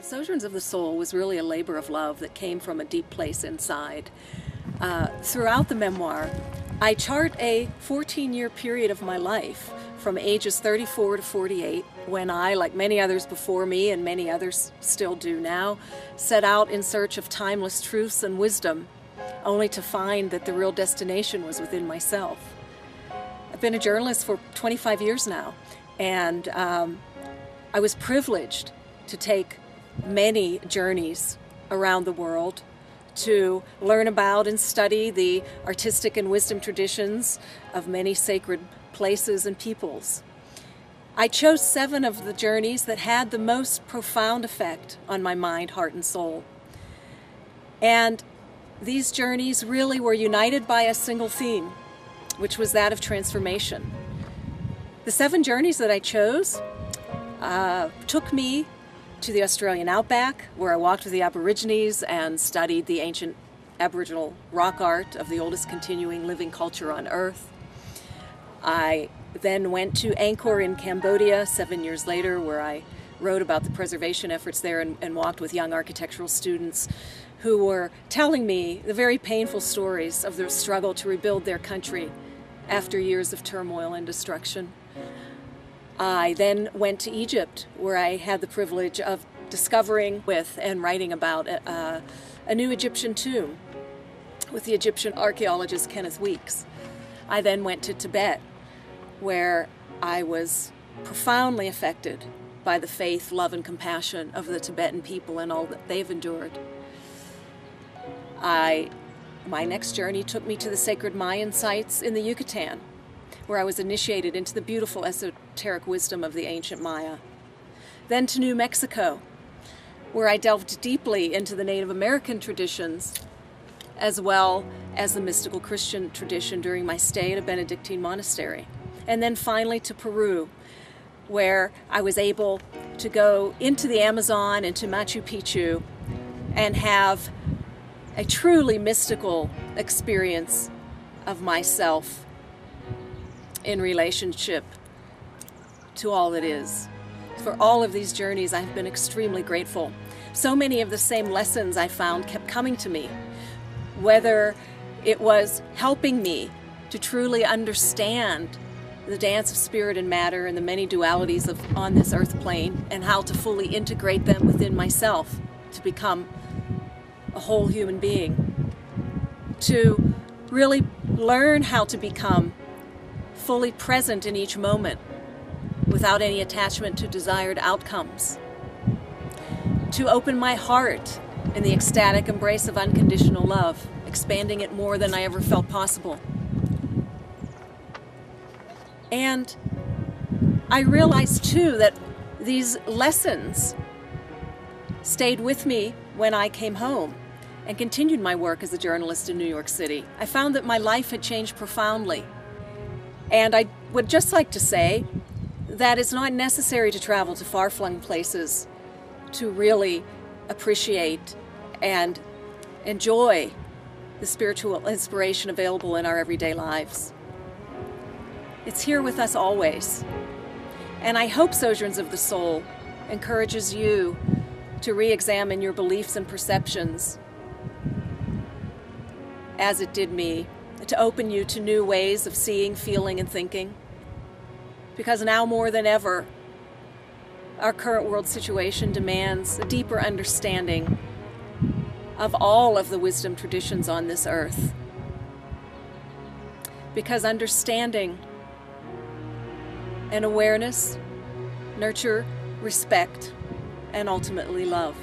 Sojourns of the Soul was really a labor of love that came from a deep place inside. Throughout the memoir, I chart a 14-year period of my life from ages 34 to 48, when I, like many others before me and many others still do now, set out in search of timeless truths and wisdom, only to find that the real destination was within myself. I've been a journalist for 25 years now, and I was privileged to take many journeys around the world to learn about and study the artistic and wisdom traditions of many sacred places and peoples. I chose 7 of the journeys that had the most profound effect on my mind, heart, and soul. And these journeys really were united by a single theme, which was that of transformation. The 7 journeys that I chose took me to the Australian outback, where I walked with the Aborigines and studied the ancient Aboriginal rock art of the oldest continuing living culture on Earth. I then went to Angkor in Cambodia 7 years later, where I wrote about the preservation efforts there and walked with young architectural students who were telling me the very painful stories of their struggle to rebuild their country after years of turmoil and destruction. I then went to Egypt, where I had the privilege of discovering with and writing about a new Egyptian tomb with the Egyptian archaeologist Kenneth Weeks. I then went to Tibet, where I was profoundly affected by the faith, love, and compassion of the Tibetan people and all that they've endured. My next journey took me to the sacred Mayan sites in the Yucatan, where I was initiated into the beautiful esoteric wisdom of the ancient Maya. Then to New Mexico, where I delved deeply into the Native American traditions, as well as the mystical Christian tradition during my stay at a Benedictine monastery. And then finally to Peru, where I was able to go into the Amazon and to Machu Picchu and have a truly mystical experience of myself in relationship to all that is. For all of these journeys, I've been extremely grateful. So many of the same lessons I found kept coming to me, whether it was helping me to truly understand the dance of spirit and matter and the many dualities on this earth plane, and how to fully integrate them within myself to become a whole human being, to really learn how to become fully present in each moment without any attachment to desired outcomes, to open my heart in the ecstatic embrace of unconditional love, expanding it more than I ever felt possible. And I realized too that these lessons stayed with me when I came home and continued my work as a journalist in New York City. I found that my life had changed profoundly. And I would just like to say that it's not necessary to travel to far-flung places to really appreciate and enjoy the spiritual inspiration available in our everyday lives. It's here with us always. And I hope Sojourns of the Soul encourages you to re-examine your beliefs and perceptions, as it did me, to open you to new ways of seeing, feeling, and thinking. Because now more than ever, our current world situation demands a deeper understanding of all of the wisdom traditions on this earth. Because understanding and awareness nurture respect and ultimately love.